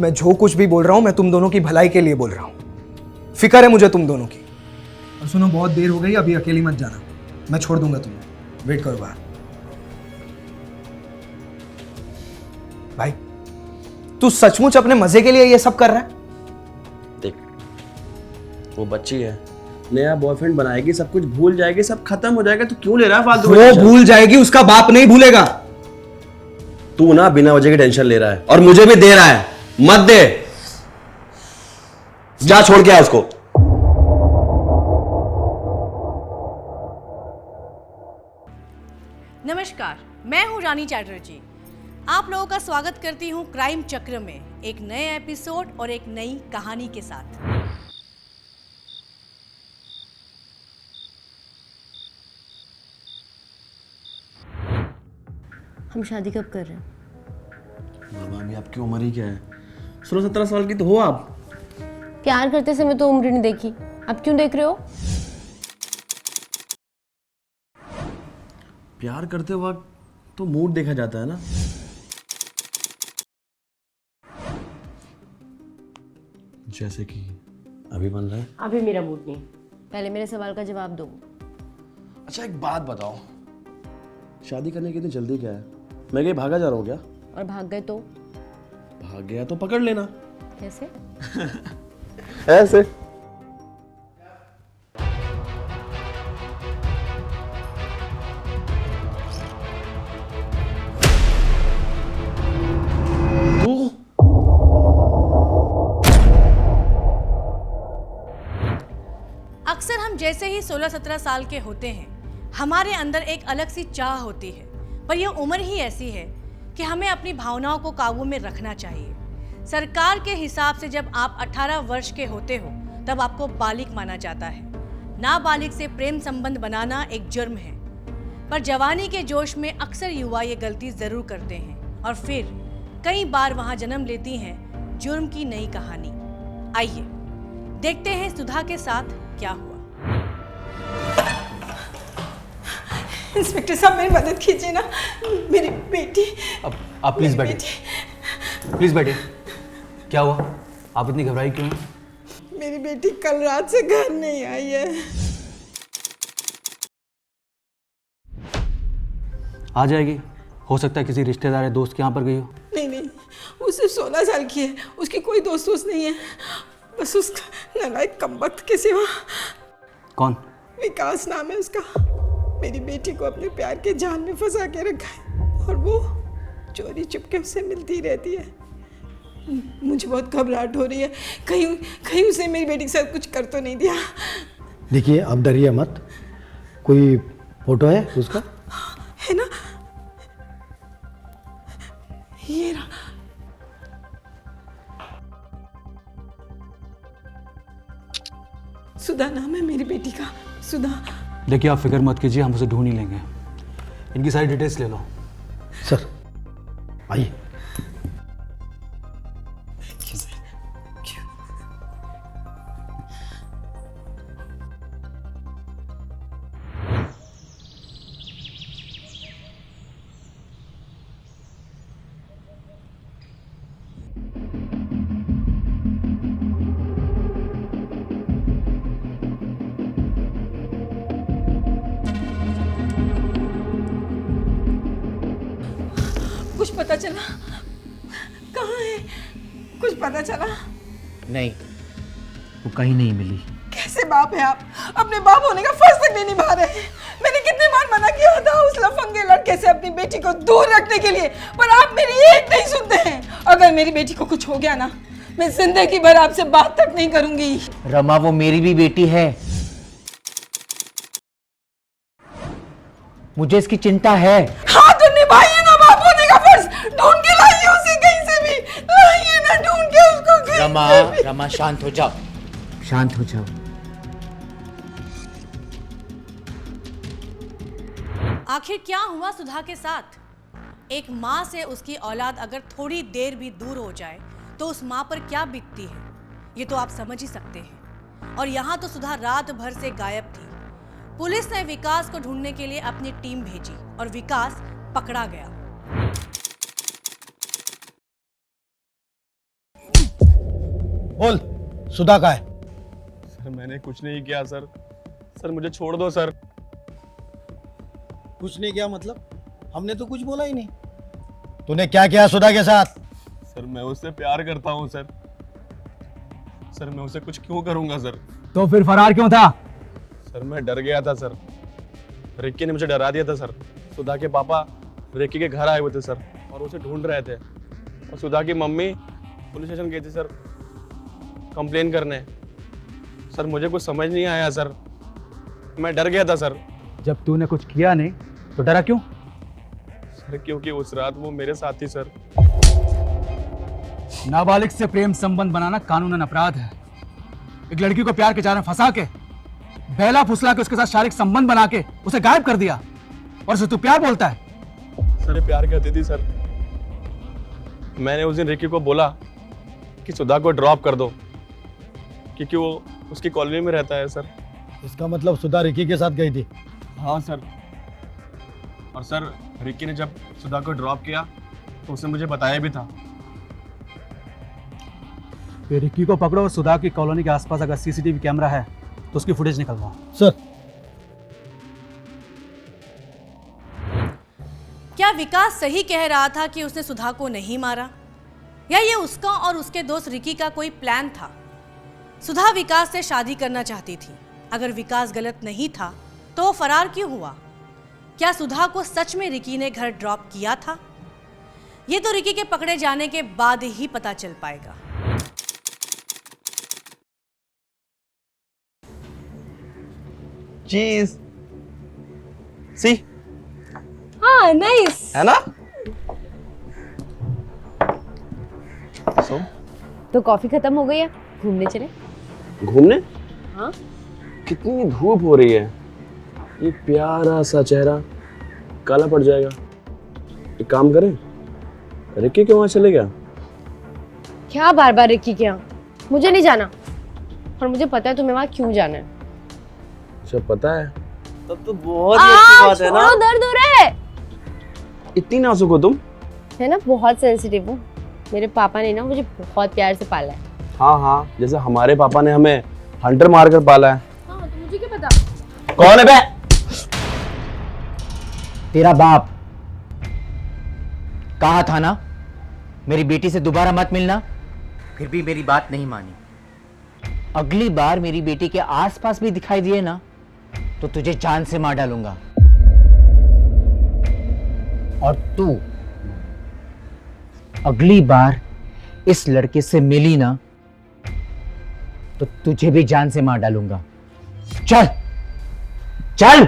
मैं जो कुछ भी बोल रहा हूं मैं तुम दोनों की भलाई के लिए बोल रहा हूं। फिक्र है मुझे तुम दोनों की। और सुनो, बहुत देर हो गई, अभी अकेली मत जाना, मैं छोड़ दूंगा तुम्हें। वेट करो बाहर। भाई तू सचमुच अपने मजे के लिए ये सब कर रहा है? देख, वो बच्ची है, नया बॉयफ्रेंड बनाएगी, सब कुछ भूल जाएगी, सब खत्म हो जाएगा, तो क्यों ले रहा है फालतू? वो भूल जाएगी, उसका बाप नहीं भूलेगा। तू ना बिना वजह की टेंशन ले रहा है और मुझे भी दे रहा है। मत दे, जा छोड़ के आ उसको। नमस्कार, मैं हूं रानी चैटर्जी। आप लोगों का स्वागत करती हूं क्राइम चक्र में एक नए एपिसोड और एक नई कहानी के साथ। हम शादी कब कर रहे हैं? मामा, अभी आपकी उम्र ही क्या है? 16-17 साल की तो हो आप। प्यार करते समय तो उम्र नहीं देखी, अब क्यों देख रहे हो? प्यार करते वक्त तो मूड देखा जाता है ना। जैसे कि अभी बन रहा है। अभी मेरा मूड नहीं, पहले मेरे सवाल का जवाब दो। अच्छा एक बात बताओ, शादी करने की इतनी जल्दी क्या है? मैं कहीं भागा जा रहा हूँ क्या? और भाग गए तो? भाग गया तो पकड़ लेना। कैसे? ऐसे। अक्सर हम जैसे ही 16-17 साल के होते हैं, हमारे अंदर एक अलग सी चाह होती है, पर यह उम्र ही ऐसी है कि हमें अपनी भावनाओं को काबू में रखना चाहिए। सरकार के हिसाब से जब आप 18 वर्ष के होते हो तब आपको बालिग माना जाता है। नाबालिग से प्रेम संबंध बनाना एक जुर्म है, पर जवानी के जोश में अक्सर युवा ये गलती जरूर करते हैं और फिर कई बार वहां जन्म लेती हैं जुर्म की नई कहानी। आइए देखते हैं सुधा के साथ क्या हुआ। इंस्पेक्टर साहब मेरी मदद कीजिए ना, मेरी बेटी। अब आप प्लीज बैठिए, प्लीज बैठिए। क्या हुआ? आप इतनी घबराई क्यों हैं? मेरी बेटी कल रात से घर नहीं आई है। आ जाएगी, हो सकता है किसी रिश्तेदार या दोस्त के यहाँ पर गई हो। नहीं नहीं, वो सिर्फ 16 साल की है, उसकी कोई दोस्त वोस्त नहीं है, बस उसका नालायक कमबख्त के सिवा। कौन? विकास नाम है उसका। मेरी बेटी को अपने प्यार के जाल में फंसा के रखा है और वो चोरी चुपके उससे मिलती रहती है। मुझे बहुत घबराहट हो रही है, कहीं उसने मेरी बेटी के साथ कुछ कर तो नहीं दिया। देखिए आप डरिए मत, कोई फोटो है उसका? है ना, ये रहा। सुधा नाम है मेरी बेटी का, सुधा। देखिए आप फिक्र मत कीजिए, हम उसे ढूंढ ही लेंगे। इनकी सारी डिटेल्स ले लो। सर आइए। कुछ पता चला? कहाँ है? कुछ पता चला? नहीं, वो कहीं नहीं मिली। कैसे बाप है आप, अपने बाप होने का फर्ज तक नहीं निभा रहे। मैंने कितनी बार मना किया था उस लफंगे लड़के से अपनी बेटी को दूर रखने के लिए, पर आप मेरी एक नहीं सुनते हैं। अगर मेरी बेटी को कुछ हो गया ना, मैं जिंदगी भर आपसे बात तक नहीं करूंगी। रमा, वो मेरी भी बेटी है, मुझे इसकी चिंता है। हाँ तो निभाइए ना बाप होने का फर्ज, ढूंढ के लाइए उसे कहीं से भी, लाइए ना ढूंढ के उसको कहीं रमा, से भी। रमा शांत हो जाओ, शांत हो जाओ। आखिर क्या हुआ सुधा के साथ? एक माँ से उसकी औलाद अगर थोड़ी देर भी दूर हो जाए तो उस माँ पर क्या बीतती है, ये तो आप समझ ही सकते हैं। और यहाँ तो सुधा रात भर से गायब थी। पुलिस ने विकास को ढूंढने के लिए अपनी टीम भेजी और विकास पकड़ा गया। बोल, सुधा का है? सर मैंने कुछ नहीं किया सर। सर मुझे छोड़ दो सर। कुछ नहीं किया मतलब? हमने तो कुछ बोला ही नहीं। तूने क्या किया सुधा के साथ? सर मैं उससे प्यार करता हूँ सर। सर मैं उसे कुछ क्यों करूँगा सर? तो फिर फरार क्यों था? सर मैं डर गया था सर। रिक्की ने मुझे डरा दिया था सर। सुधा के पापा रिक्की के घर आए हुए थे सर और उसे ढूंढ रहे थे। और सुधा की मम्मी पुलिस स्टेशन गई थी सर कंप्लेन करने। सर मुझे कुछ समझ नहीं आया सर, मैं डर गया था सर। जब तूने कुछ किया नहीं तो डरा क्यों? सर क्योंकि उस रात वो मेरे साथ थी सर। नाबालिग से प्रेम संबंध बनाना कानूनन अपराध है। एक लड़की को प्यार के जाल में फंसा के, बहला फुसला के उसके साथ शारीरिक संबंध बना के उसे गायब कर दिया और उसे तू प्यार बोलता है? सर प्यार करती थी सर। मैंने उस दिन रिक्की को बोला कि सुधा को ड्रॉप कर दो क्योंकि वो उसकी कॉलोनी में रहता है सर। इसका मतलब सुधा रिकी के साथ गई थी? हाँ सर। और सर रिक्की ने जब सुधा को ड्रॉप किया तो उसने मुझे बताया भी था। फिर रिक्की को पकड़ो और सुधा की कॉलोनी के आसपास अगर सीसीटीवी कैमरा है तो उसकी फुटेज निकलवाओ। सर, क्या विकास सही कह रहा था कि उसने सुधा को नहीं मारा, या ये उसका और उसके दोस्त रिकी का कोई प्लान था? सुधा विकास से शादी करना चाहती थी। अगर विकास गलत नहीं था तो वो फरार क्यों हुआ? क्या सुधा को सच में रिकी ने घर ड्रॉप किया था? ये तो रिकी के पकड़े जाने के बाद ही पता चल पाएगा। चीज सी हाँ नाइस। है ना? सो तो कॉफी खत्म हो गई है, घूमने चले? घूमने? हाँ। कितनी धूप हो रही है, ये प्यारा सा चेहरा काला पड़ जाएगा। एक काम करें, रिक्की के वहां चले गया? क्या बार बार रिक्की के यहाँ? मुझे नहीं जाना, और मुझे पता है तुम्हें वहाँ क्यों जाना है। अच्छा पता है, तब तो बहुत ही अच्छी बात है ना। दर्द हो रहा है। इतनी नाजुक हो तुम? है ना, बहुत सेंसिटिव हूँ। मेरे पापा ने ना मुझे बहुत प्यार से पाला है। हाँ हाँ, जैसे हमारे पापा ने हमें हंटर मारकर पाला है। हाँ, तो मुझे क्या पता? कौन है बे? तेरा बाप। कहा था ना मेरी बेटी से दोबारा मत मिलना, फिर भी मेरी बात नहीं मानी। अगली बार मेरी बेटी के आसपास भी दिखाई दिए ना तो तुझे जान से मार डालूंगा। और तू अगली बार इस लड़के से मिली ना तो तुझे भी जान से मार डालूंगा। चल चल।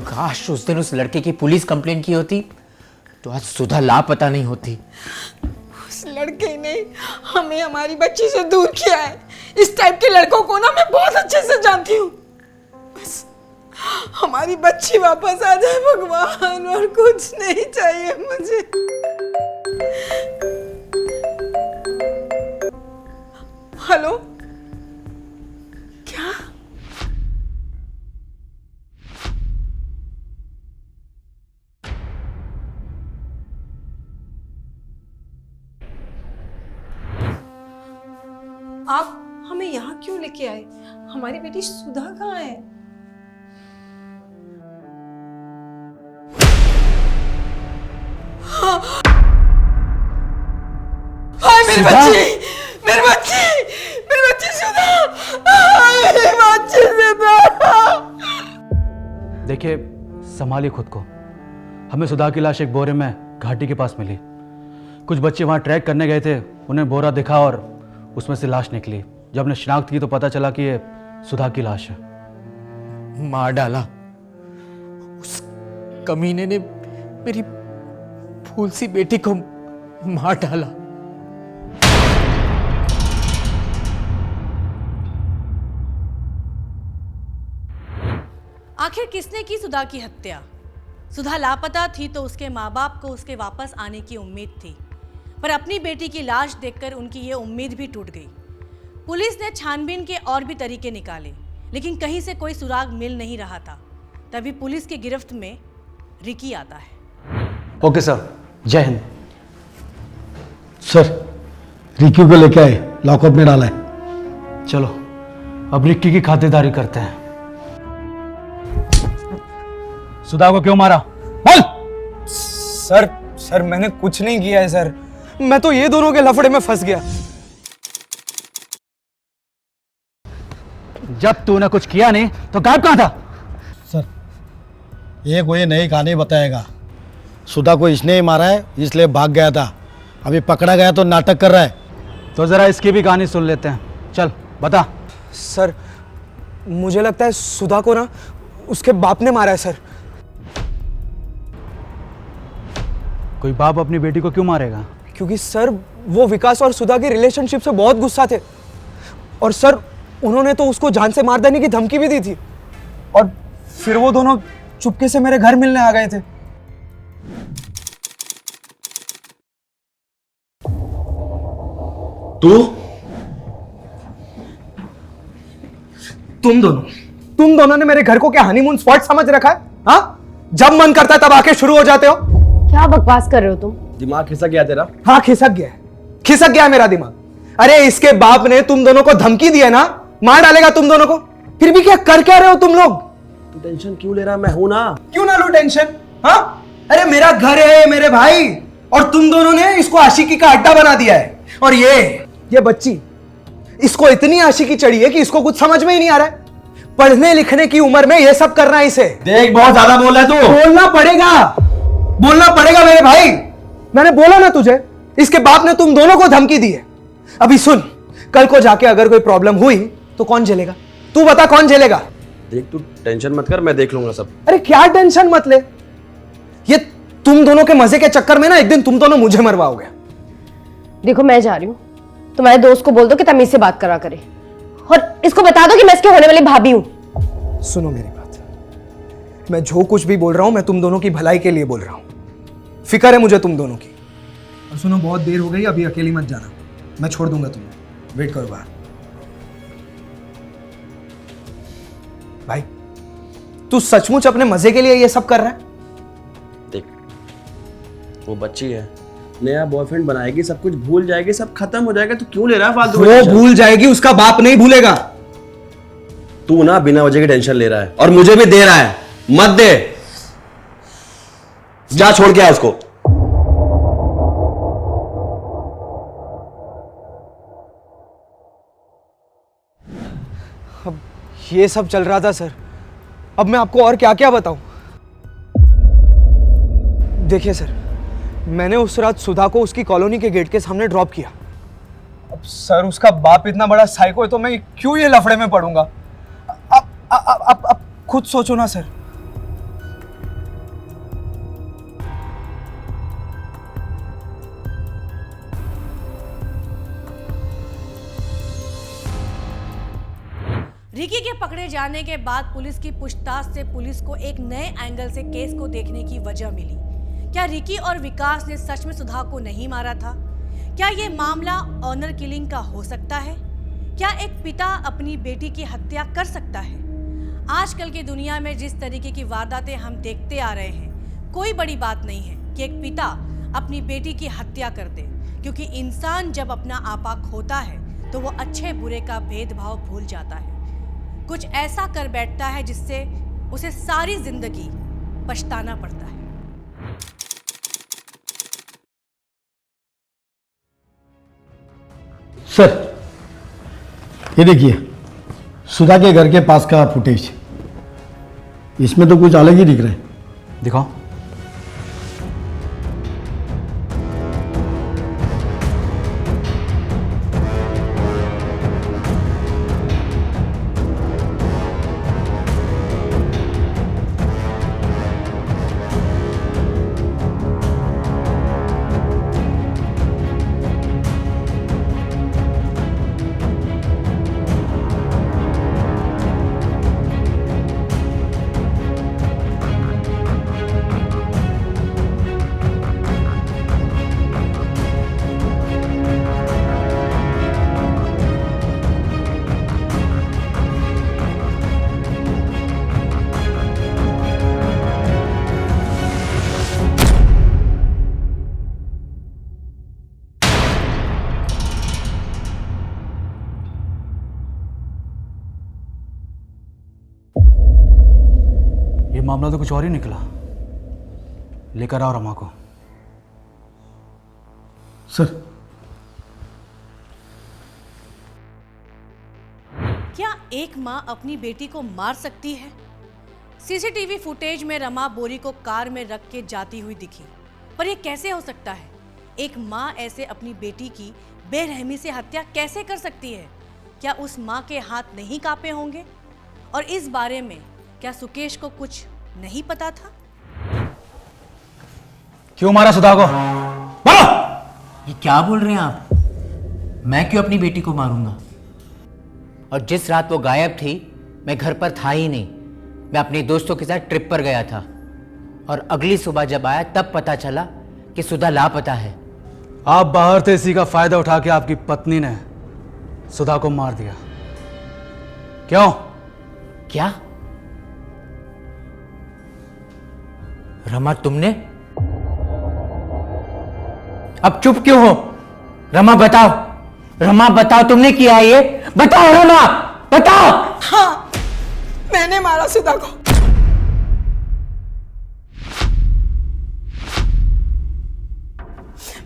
काश उस दिन उस लड़के की पुलिस कंप्लेन की होती तो आज सुधा लापता नहीं होती। उस लड़के ने हमें हमारी बच्ची से दूर किया है। इस टाइप के लड़कों को ना मैं बहुत अच्छे से जानती हूँ। बस हमारी बच्ची वापस आ जाए भगवान, और कुछ नहीं चाहिए मुझे। हेलो, क्या? आप हमें यहाँ क्यों लेके आए? हमारी बेटी सुधा कहाँ है? हाय मेरी बच्ची, मेरी बच्ची, मेरी बच्ची सुधा, मेरी बच्ची सुधा। देखिए, संभालिए खुद को। हमें सुधा की लाश एक बोरे में घाटी के पास मिली। कुछ बच्चे वहाँ ट्रैक करने गए थे, उन्हें बोरा दिखा और उसमें से लाश निकली। जब हमने शिनाख्त की तो पता चला कि ये सुधा की लाश है। मार डाला उस कमीने ने, मेरी फूल सी बेटी को मार डाला। आखिर किसने की सुधा की हत्या? सुधा लापता थी तो उसके माँ बाप को उसके वापस आने की उम्मीद थी, पर अपनी बेटी की लाश देखकर उनकी ये उम्मीद भी टूट गई। पुलिस ने छानबीन के और भी तरीके निकाले, लेकिन कहीं से कोई सुराग मिल नहीं रहा था। तभी पुलिस की गिरफ्त में रिकी आता है। ओके सर, जय हिंद। सर, रिकी को लेके आए, लॉकअप में डाला है। चलो अब रिक्की की खातिरदारी करते हैं। सुधा को क्यों मारा? बोल। सर मैंने कुछ नहीं किया है सर, मैं तो ये दोनों के लफड़े में फंस गया। जब तूने कुछ किया नहीं तो गायब कहां था? सर, ये कोई नई कहानी बताएगा। सुधा को इसने ही मारा है, इसलिए भाग गया था। अभी पकड़ा गया तो नाटक कर रहा है। तो जरा इसकी भी कहानी सुन लेते हैं। चल बता। सर मुझे लगता है सुधा को ना उसके बाप ने मारा है सर। कोई बाप अपनी बेटी को क्यों मारेगा? क्योंकि सर वो विकास और सुधा की रिलेशनशिप से बहुत गुस्सा थे, और सर उन्होंने तो उसको जान से मार देने की धमकी भी दी थी, और फिर वो दोनों चुपके से मेरे घर मिलने आ गए थे। तुम दोनों ने मेरे घर को क्या हनीमून स्पॉट समझ रखा है? हाँ, जब मन करता है तब आके शुरू हो जाते हो। क्या बकवास कर रहे हो तुम? दिमाग खिसक गया तेरा? हाँ खिसक गया है मेरा दिमाग। अरे इसके बाप ने तुम दोनों को धमकी दी है ना, मार डालेगा तुम दोनों को। फिर भी क्या रहे हो तुम लोग? तू टेंशन क्यों ले रहा? मैं हूं ना। क्यों ना लो टेंशन? हाँ, अरे मेरा घर है मेरे भाई, और तुम दोनों ने इसको आशिकी का अड्डा बना दिया है। और ये बच्ची, इसको इतनी आशिकी चढ़ी है कि इसको कुछ समझ में ही नहीं आ रहा है। पढ़ने लिखने की उम्र में ये सब करना है इसे। देख बहुत ज्यादा बोल रहा है तू। बोलना पड़ेगा मेरे भाई। मैंने बोला ना तुझे, इसके बाप ने तुम दोनों को धमकी दी है। अभी सुन, कल को जाके अगर कोई प्रॉब्लम हुई तो कौन झेलेगा? तू बता कौन झेलेगा? देख तू टेंशन मत कर, मैं देख लूंगा सब। अरे क्या टेंशन मत ले, ये तुम दोनों के मजे के चक्कर में ना एक दिन तुम दोनों मुझे मरवाओगे। देखो मैं जा रही हूँ, तुम्हारे दोस्त को बोल दो कि तमीज से बात करा करे, और इसको बता दो कि मैं इसके होने वाली भाभी हूं। सुनो मेरी बात, मैं जो कुछ भी बोल रहा हूं मैं तुम दोनों की भलाई के लिए बोल रहा हूं। फिक्र है मुझे तुम दोनों की। और सुनो, बहुत देर हो गई, अभी अकेली मत जाना, मैं छोड़ दूंगा तुम्हें। वेट करो बाहर। भाई तू सचमुच अपने मजे के लिए ये सब कर रहा है? देख वो बच्ची है, नया बॉयफ्रेंड बनाएगी, सब कुछ भूल जाएगी, सब खत्म हो जाएगा। तू क्यों ले रहा है फालतू? वो भूल जाएगी, उसका बाप नहीं भूलेगा। तू ना बिना वजह की टेंशन ले रहा है, और मुझे भी दे रहा है। मत दे, जा छोड़ के आ उसको। अब ये सब चल रहा था सर, अब मैं आपको और क्या क्या बताऊं। देखिए सर, मैंने उस रात सुधा को उसकी कॉलोनी के गेट के सामने ड्रॉप किया। अब सर उसका बाप इतना बड़ा साइको है तो मैं क्यों ये लफड़े में पड़ूंगा? अब खुद सोचो ना सर। रिकी के पकड़े जाने के बाद पुलिस की पूछताछ से पुलिस को एक नए एंगल से केस को देखने की वजह मिली। क्या रिकी और विकास ने सच में सुधा को नहीं मारा था? क्या ये मामला ऑनर किलिंग का हो सकता है? क्या एक पिता अपनी बेटी की हत्या कर सकता है? आजकल की दुनिया में जिस तरीके की वारदातें हम देखते आ रहे हैं, कोई बड़ी बात नहीं है कि एक पिता अपनी बेटी की हत्या कर दे, क्योंकि इंसान जब अपना आपा खोता है तो वो अच्छे बुरे का भेदभाव भूल जाता है, कुछ ऐसा कर बैठता है जिससे उसे सारी जिंदगी पछताना पड़ता है। सर, ये देखिए सुधा के घर के पास का फुटेज, इसमें तो कुछ अलग ही दिख रहा है। दिखाओ। मामला तो कुछ और ही निकला। लेकर आओ रमा को। सर क्या एक माँ अपनी बेटी को मार सकती है? सीसीटीवी फुटेज में रमा बोरी को कार में रख के जाती हुई दिखी, पर यह कैसे हो सकता है? एक माँ ऐसे अपनी बेटी की बेरहमी से हत्या कैसे कर सकती है? क्या उस माँ के हाथ नहीं कांपे होंगे? और इस बारे में क्या सुकेश को कुछ नहीं पता था? क्यों मारा सुधा को? बोलो। ये क्या बोल रहे हैं आप? मैं क्यों अपनी बेटी को मारूंगा? और जिस रात वो गायब थी मैं घर पर था ही नहीं। मैं अपने दोस्तों के साथ ट्रिप पर गया था और अगली सुबह जब आया तब पता चला कि सुधा लापता है। आप बाहर थे, इसी का फायदा उठा के आपकी पत्नी ने सुधा को मार दिया। क्यों? क्या? रमा तुमने? अब चुप क्यों हो? रमा बताओ, रमा बताओ, तुमने किया ये? बताओ रमा, बताओ। हाँ, मैंने मारा सुधा को।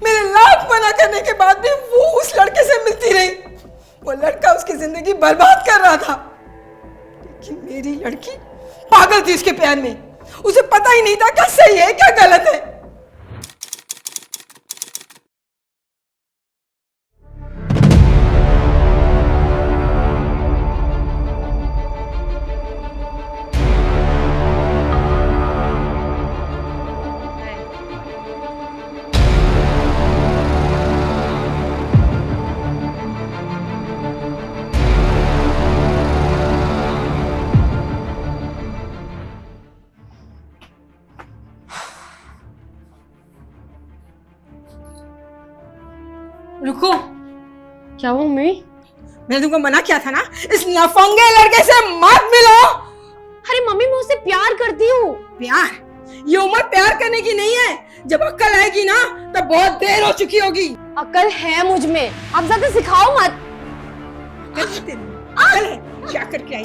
मेरे लाख मना करने के बाद भी वो उस लड़के से मिलती रही। वो लड़का उसकी जिंदगी बर्बाद कर रहा था, लेकिन मेरी लड़की पागल थी उसके प्यार में। उसे पता ही नहीं था क्या सही है क्या गलत है। रुको, क्या हुआ मम्मी? मैंने तुमको मना किया था ना, इस नफंगे लड़के से मत मिलो। अरे मम्मी, मैं उससे प्यार करती हूँ। प्यार? ये उम्र प्यार करने की नहीं है। जब अक्ल आएगी ना तब बहुत देर हो चुकी होगी। अकल है मुझ में, आप ज्यादा सिखाओ मत। अकल है? क्या करके आई?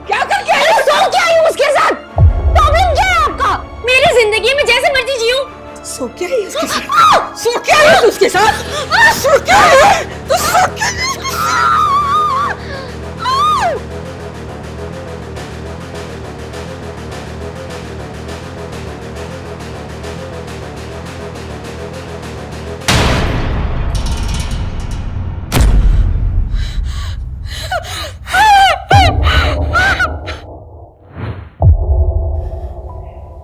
क्या करके आई? सो क्या आई उसके साथ? प्रॉब्लम क्या है आपका? मेरी जिंदगी में जैसे मर्जी जियो। सो क्या है उसके साथ? सो क्या है उसके साथ? सो क्या है? तो सो क्या है?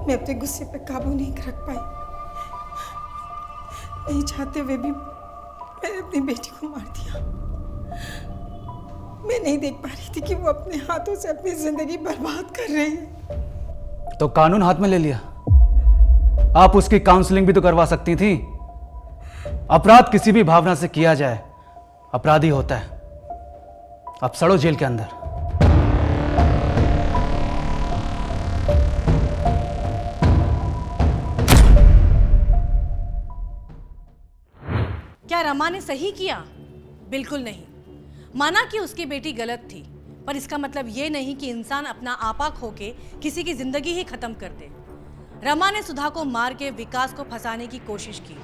मैं अपने गुस्से पे काबू नहीं रख पाई। नहीं चाहते हुए भी मैंने अपनी बेटी को मार दिया। मैं नहीं देख पा रही थी कि वो अपने हाथों से अपनी जिंदगी बर्बाद कर रही है। तो कानून हाथ में ले लिया। आप उसकी काउंसलिंग भी तो करवा सकती थी। अपराध किसी भी भावना से किया जाए अपराधी होता है। अब सड़ो जेल के अंदर। क्या रमा ने सही किया? बिल्कुल नहीं। माना कि उसकी बेटी गलत थी, पर इसका मतलब ये नहीं कि इंसान अपना आपा खो के किसी की जिंदगी ही खत्म कर दे। रमा ने सुधा को मार के विकास को फंसाने की कोशिश की।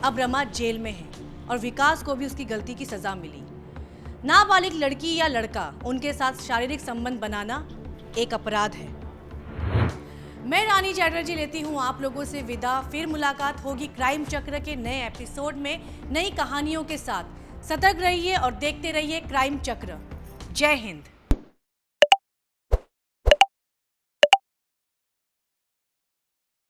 अब रमा जेल में है और विकास को भी उसकी गलती की सजा मिली। नाबालिग लड़की या लड़का, उनके साथ शारीरिक संबंध बनाना एक अपराध है। मैं रानी चैटर्जी लेती हूँ आप लोगों से विदा। फिर मुलाकात होगी क्राइम चक्र के नए एपिसोड में नई कहानियों के साथ। सतर्क रहिए और देखते रहिए क्राइम चक्र। जय हिंद।